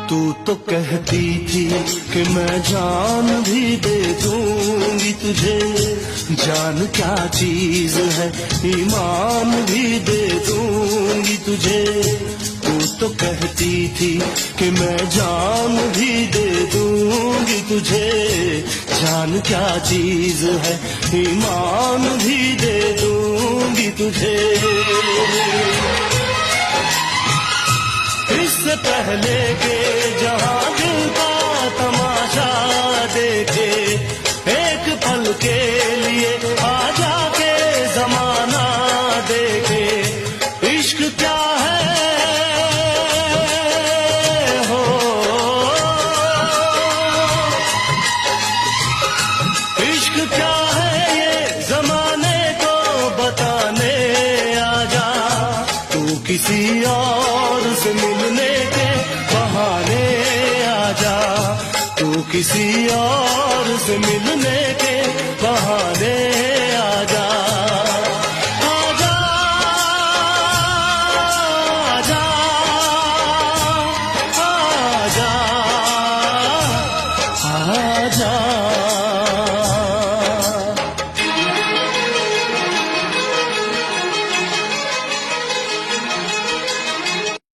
तू तो कहती थी कि मैं जान भी दे दूंगी तुझे, जान क्या चीज है ईमान भी दे दूंगी तुझे। तू तो कहती थी कि मैं जान भी दे दूंगी तुझे, जान क्या चीज है ईमान भी दे दूंगी तुझे। इससे पहले के जहां दिल का तमाशा देखे, एक पल के लिए आजा के जमाना देखे। इश्क क्या है हो, इश्क क्या है ये जमाने को बताने आजा। तू किसी और से मिलने के बहाने आजा, तू किसी और से मिलने के बहाने